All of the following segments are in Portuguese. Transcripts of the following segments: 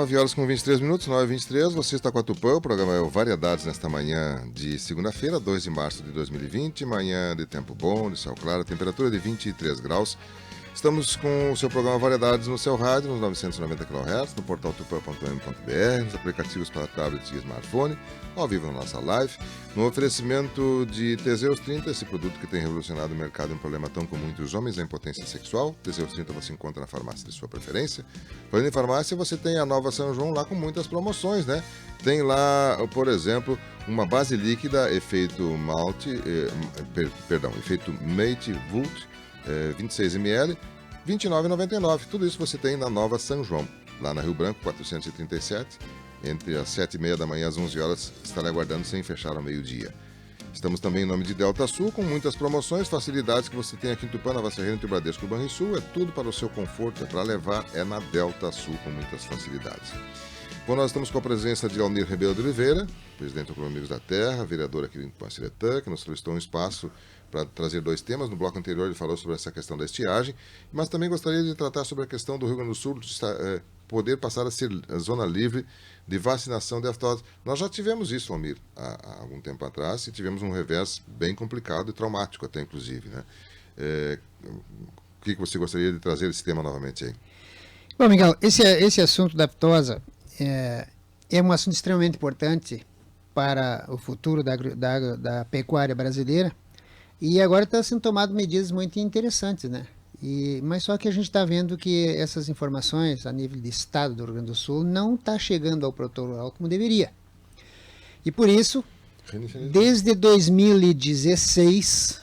9 horas com 23 minutos, 9h23, você está com a Tupã, o programa é o Variedades nesta manhã de segunda-feira, 2 de março de 2020, manhã de tempo bom, de céu claro, temperatura de 23 graus. Estamos com o seu programa Variedades no seu rádio, nos 990 kHz, no portal tupã.m.br, nos aplicativos para tablet e smartphone, ao vivo na nossa live, no oferecimento de Teseus 30, esse produto que tem revolucionado o mercado em um problema tão comum entre os homens, a impotência sexual. Teseus 30 você encontra na farmácia de sua preferência. Falando em farmácia, você tem a Nova São João lá com muitas promoções, né? Tem lá, por exemplo, uma base líquida, efeito Mate Vult, 26 ml, R$ 29,99. Tudo isso você tem na Nova São João, lá na Rio Branco, 437, entre as 7h30 da manhã às 11 horas, estará aguardando sem fechar ao meio-dia. Estamos também em nome de Delta Sul, com muitas promoções, facilidades que você tem aqui em Tupã, Nova Serrana, entre o Bradesco e o Banrisul. É tudo para o seu conforto, é para levar, é na Delta Sul, com muitas facilidades. Bom, nós estamos com a presença de Almir Ribeiro de Oliveira, presidente do Clube Amigos da Terra, vereador aqui em Tupã-Ciretã, que nos solicitou um espaço para trazer dois temas. No bloco anterior ele falou sobre essa questão da estiagem, mas também gostaria de tratar sobre a questão do Rio Grande do Sul poder passar a ser zona livre de vacinação de aftosa. Nós já tivemos isso, Almir, há algum tempo atrás, e tivemos um revés bem complicado e traumático até, inclusive, né? O que você gostaria de trazer esse tema novamente aí? Bom, Miguel, esse assunto da aftosa é um assunto extremamente importante para o futuro da pecuária brasileira, e agora está sendo tomado medidas muito interessantes, né? Mas só que a gente está vendo que essas informações a nível de estado do Rio Grande do Sul não está chegando ao produtor rural como deveria. E por isso, desde 2016,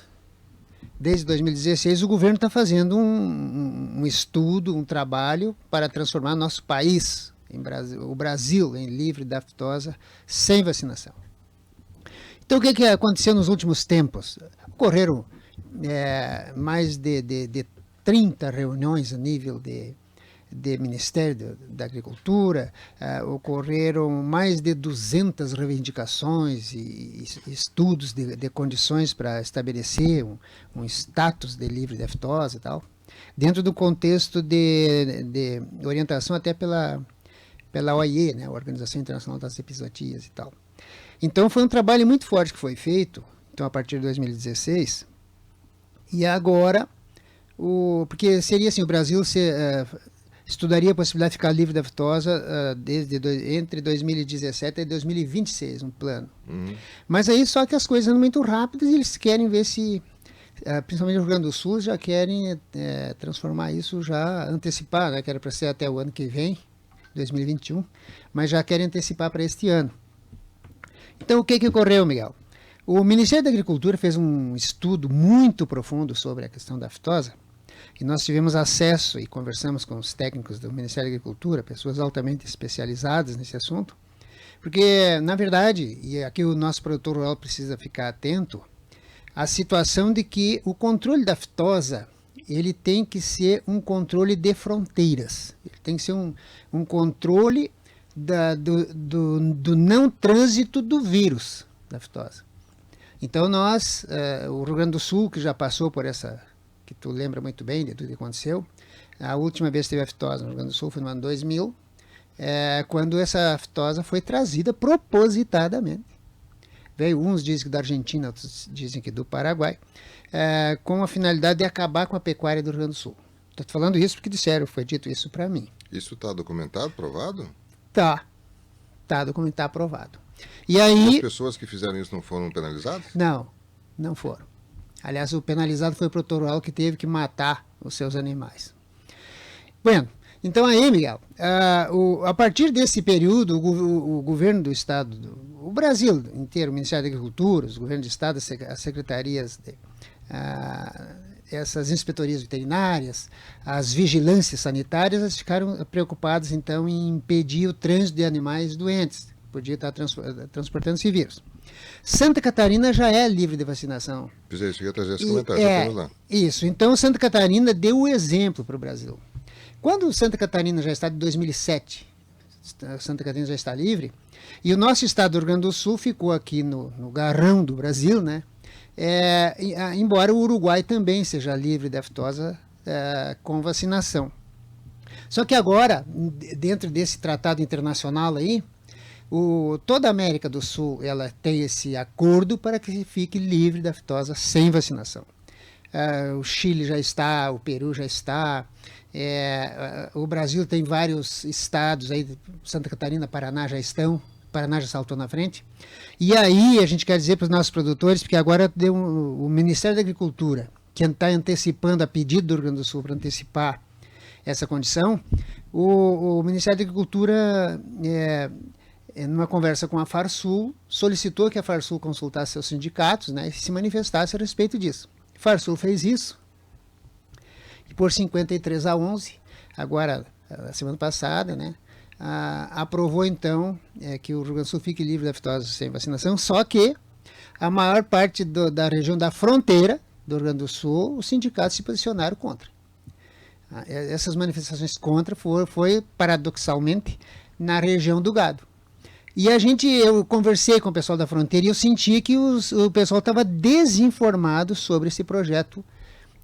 o governo está fazendo um estudo, um trabalho para transformar nosso país, o Brasil, em livre da aftosa, sem vacinação. Então, o que aconteceu nos últimos tempos? Ocorreram mais de 30 reuniões a nível de Ministério da Agricultura, ocorreram mais de 200 reivindicações e estudos de condições para estabelecer um status de livre de aftosa e tal, dentro do contexto de orientação até pela OIE, né, a Organização Internacional das Epizootias e tal. Então foi um trabalho muito forte que foi feito, então a partir de 2016, e agora, porque seria assim, o Brasil estudaria a possibilidade de ficar livre da aftosa entre 2017 e 2026, um plano. Uhum. Mas aí só que as coisas andam muito rápidas e eles querem ver se, principalmente no Rio Grande do Sul, já querem transformar isso, já antecipar, né, que era para ser até o ano que vem, 2021, mas já querem antecipar para este ano. Então, o que ocorreu, Miguel? O Ministério da Agricultura fez um estudo muito profundo sobre a questão da aftosa, e nós tivemos acesso e conversamos com os técnicos do Ministério da Agricultura, pessoas altamente especializadas nesse assunto, porque, na verdade, e aqui o nosso produtor rural precisa ficar atento, a situação de que o controle da aftosa, ele tem que ser um controle de fronteiras, ele tem que ser um controle do não trânsito do vírus da aftosa. Então nós, o Rio Grande do Sul, que já passou por essa, que tu lembra muito bem de tudo que aconteceu, a última vez que teve aftosa no Rio Grande do Sul foi no ano 2000, quando essa aftosa foi trazida propositadamente. Veio, uns dizem que da Argentina, outros dizem que do Paraguai, com a finalidade de acabar com a pecuária do Rio Grande do Sul. Estou falando isso porque disseram, foi dito isso para mim. Isso está documentado, provado? Tá documentado, aprovado. E aí, as pessoas que fizeram isso não foram penalizadas? Não foram. Aliás, o penalizado foi o produtor rural que teve que matar os seus animais. Bueno, então aí, Miguel, a partir desse período, o governo do estado, o Brasil inteiro, o Ministério da Agricultura, os governos do estado, as secretarias, essas inspetorias veterinárias, as vigilâncias sanitárias, elas ficaram preocupadas, então, em impedir o trânsito de animais doentes, podia estar transportando esse vírus. Santa Catarina já é livre de vacinação. Eu cheguei a trazer esse comentário, já temos lá. Isso, então Santa Catarina deu o exemplo para o Brasil. Quando Santa Catarina já está de 2007, Santa Catarina já está livre, e o nosso estado do Rio Grande do Sul ficou aqui no garrão do Brasil, né? Embora o Uruguai também seja livre de aftosa com vacinação. Só que agora, dentro desse tratado internacional aí, toda a América do Sul ela tem esse acordo para que fique livre da aftosa sem vacinação. O Chile já está, o Peru já está, o Brasil tem vários estados, aí, Santa Catarina, Paraná já estão, Paraná já saltou na frente. E aí a gente quer dizer para os nossos produtores, porque agora deu o Ministério da Agricultura, que está antecipando a pedido do Rio Grande do Sul para antecipar essa condição, o Ministério da Agricultura, numa conversa com a Farsul, solicitou que a Farsul consultasse seus sindicatos, né, e se manifestasse a respeito disso. A Farsul fez isso, e por 53-11, agora, a semana passada, né, aprovou então que o Rio Grande do Sul fique livre da aftosa sem vacinação, só que a maior parte da região da fronteira do Rio Grande do Sul, os sindicatos se posicionaram contra. Essas manifestações contra foi paradoxalmente na região do gado. E eu conversei com o pessoal da fronteira e eu senti que o pessoal estava desinformado sobre esse projeto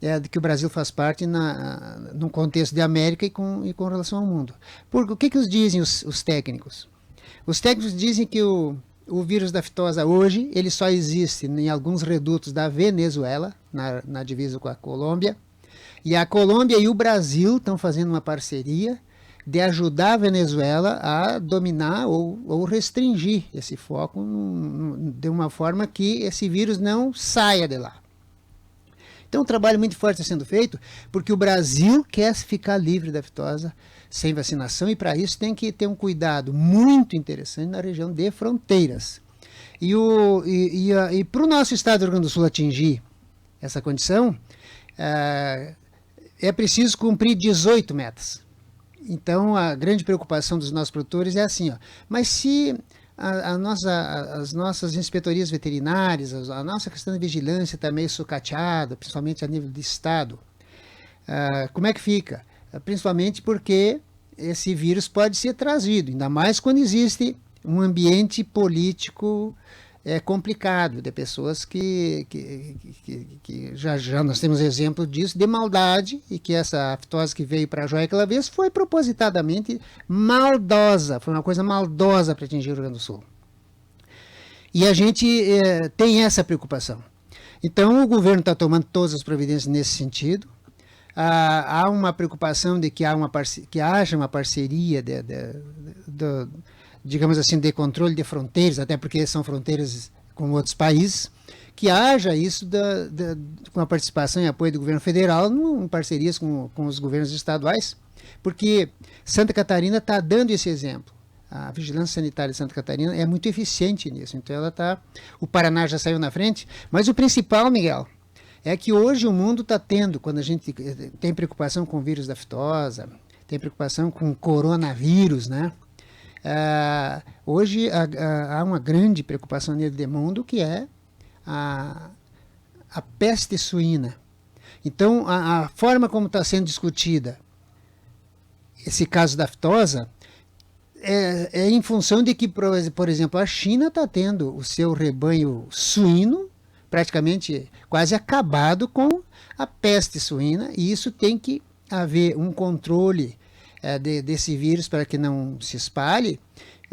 de que o Brasil faz parte no contexto de América e com relação ao mundo. Porque o que os dizem os técnicos? Os técnicos dizem que o vírus da aftosa hoje ele só existe em alguns redutos da Venezuela, na divisa com a Colômbia, e a Colômbia e o Brasil estão fazendo uma parceria de ajudar a Venezuela a dominar ou restringir esse foco de uma forma que esse vírus não saia de lá. Então, um trabalho muito forte está sendo feito, porque o Brasil quer ficar livre da aftosa sem vacinação, e para isso tem que ter um cuidado muito interessante na região de fronteiras. E para o nosso estado do Rio Grande do Sul atingir essa condição, é preciso cumprir 18 metas. Então, a grande preocupação dos nossos produtores é assim, mas se as nossas inspetorias veterinárias, a nossa questão de vigilância está meio sucateada, principalmente a nível de estado, como é que fica? Principalmente porque esse vírus pode ser trazido, ainda mais quando existe um ambiente político complicado, de pessoas que já nós temos exemplo disso, de maldade, e que essa aftosa que veio para a joia aquela vez foi propositadamente maldosa, foi uma coisa maldosa para atingir o Rio Grande do Sul. E a gente tem essa preocupação. Então o governo está tomando todas as providências nesse sentido. Há uma preocupação de que haja uma parceria digamos assim, de controle de fronteiras, até porque são fronteiras com outros países, que haja isso com a participação e apoio do governo federal em parcerias com os governos estaduais, porque Santa Catarina está dando esse exemplo. A vigilância sanitária de Santa Catarina é muito eficiente nisso, então o Paraná já saiu na frente, mas o principal, Miguel, é que hoje o mundo está tendo, quando a gente tem preocupação com o vírus da aftosa, tem preocupação com o coronavírus, né? Hoje há uma grande preocupação nível de mundo, que é a peste suína. Então, a forma como está sendo discutida esse caso da aftosa é em função de que, por exemplo, a China está tendo o seu rebanho suíno praticamente quase acabado com a peste suína, e isso tem que haver um controle desse vírus para que não se espalhe,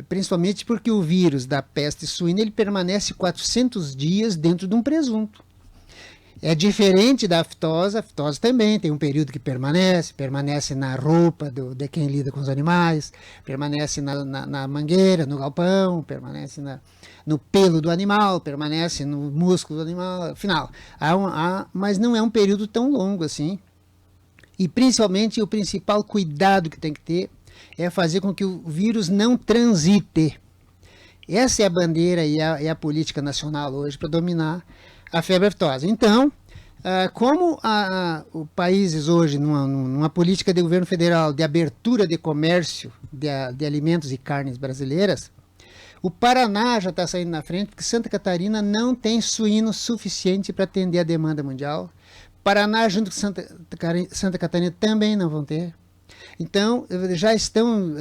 principalmente porque o vírus da peste suína ele permanece 400 dias dentro de um presunto. É diferente da aftosa. A aftosa também tem um período que permanece na roupa de quem lida com os animais, permanece na mangueira, no galpão, permanece no pelo do animal, permanece no músculo do animal, afinal, mas não é um período tão longo assim. E principalmente o principal cuidado que tem que ter é fazer com que o vírus não transite. Essa é a bandeira e a política nacional hoje para dominar a febre aftosa. Então, como os países hoje, numa política de governo federal de abertura de comércio de alimentos e carnes brasileiras, o Paraná já está saindo na frente, porque Santa Catarina não tem suíno suficiente para atender a demanda mundial. Paraná, junto com Santa Catarina, também não vão ter. Então, já estão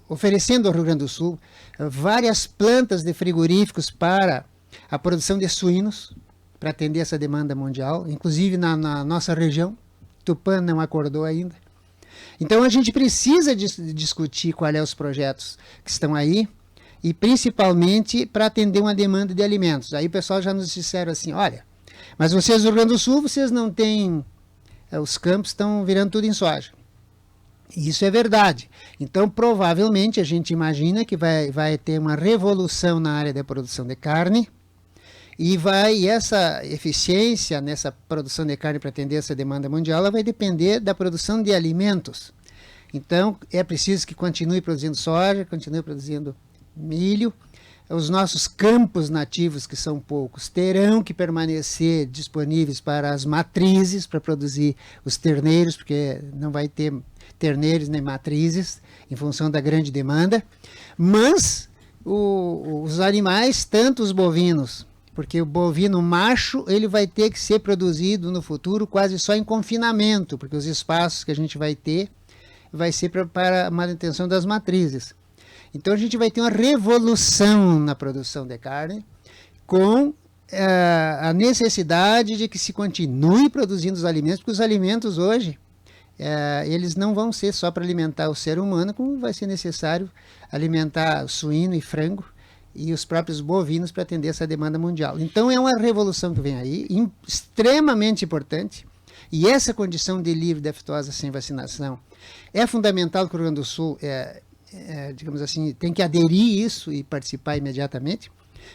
oferecendo ao Rio Grande do Sul várias plantas de frigoríficos para a produção de suínos, para atender essa demanda mundial, inclusive na nossa região. Tupã não acordou ainda. Então a gente precisa discutir quais são os projetos que estão aí, e principalmente para atender uma demanda de alimentos. Aí o pessoal já nos disseram assim, olha, mas vocês do Rio Grande do Sul, vocês não têm, os campos estão virando tudo em soja. Isso é verdade. Então, provavelmente, a gente imagina que vai ter uma revolução na área da produção de carne, e essa eficiência nessa produção de carne para atender essa demanda mundial, ela vai depender da produção de alimentos. Então, é preciso que continue produzindo soja, continue produzindo milho. Os nossos campos nativos, que são poucos, terão que permanecer disponíveis para as matrizes, para produzir os terneiros, porque não vai ter terneiros nem matrizes, em função da grande demanda. Mas os animais, tanto os bovinos, porque o bovino macho ele vai ter que ser produzido no futuro quase só em confinamento, porque os espaços que a gente vai ter vai ser para a manutenção das matrizes. Então a gente vai ter uma revolução na produção de carne, com a necessidade de que se continue produzindo os alimentos, porque os alimentos hoje, eles não vão ser só para alimentar o ser humano, como vai ser necessário alimentar suíno e frango e os próprios bovinos para atender essa demanda mundial. Então é uma revolução que vem aí, extremamente importante, e essa condição de livre de aftosa sem vacinação é fundamental que o Rio Grande do Sul digamos assim, tem que aderir isso e participar imediatamente,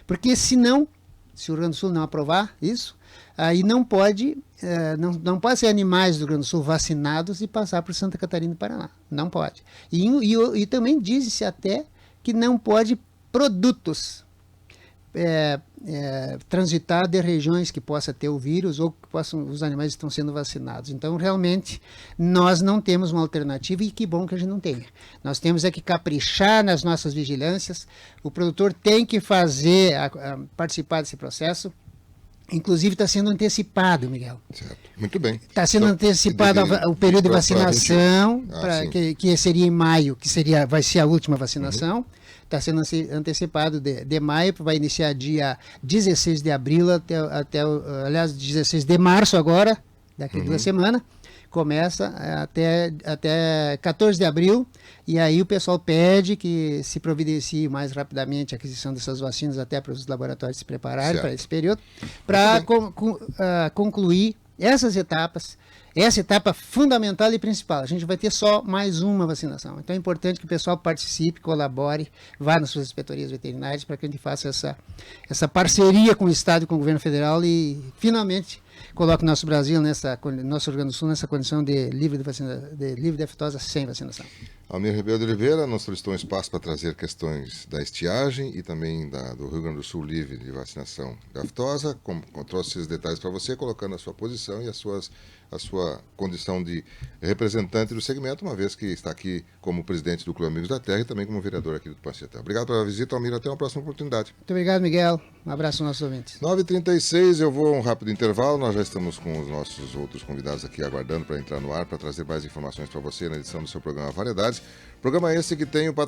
porque senão, se o Rio Grande do Sul não aprovar isso, aí não pode ser animais do Rio Grande do Sul vacinados e passar por Santa Catarina e Paraná. Não pode. E também diz-se até que não pode produtos transitar de regiões que possa ter o vírus ou que os animais estão sendo vacinados. Então, realmente, nós não temos uma alternativa, e que bom que a gente não tenha. Nós temos que caprichar nas nossas vigilâncias, o produtor tem que participar desse processo. Inclusive está sendo antecipado, Miguel. Certo. Muito bem. Está sendo antecipado o período de vacinação, que seria em maio, vai ser a última vacinação. Está sendo antecipado de maio, vai iniciar dia 16 de abril aliás, 16 de março agora, daqui a 2 semanas. Começa até 14 de abril, e aí o pessoal pede que se providencie mais rapidamente a aquisição dessas vacinas, até para os laboratórios se prepararem para esse período, para concluir essas etapas, essa etapa fundamental e principal. A gente vai ter só mais uma vacinação. Então é importante que o pessoal participe, colabore, vá nas suas inspetorias veterinárias, para que a gente faça essa parceria com o Estado e com o governo federal e finalmente coloque o nosso Brasil, nosso Rio Grande do Sul, nessa condição de livre de aftosa sem vacinação. Almir Ribeiro de Oliveira nos solicitou um espaço para trazer questões da estiagem e também do Rio Grande do Sul livre de vacinação da aftosa. Trouxe esses detalhes para você, colocando a sua posição e a sua condição de representante do segmento, uma vez que está aqui como presidente do Clube Amigos da Terra e também como vereador aqui do Tupancietã. Obrigado pela visita, Almir. Até uma próxima oportunidade. Muito obrigado, Miguel. Um abraço aos nossos ouvintes. 9h36, eu vou a um rápido intervalo. Nós já estamos com os nossos outros convidados aqui aguardando para entrar no ar, para trazer mais informações para você na edição do seu programa Variedades. Programa esse que tem o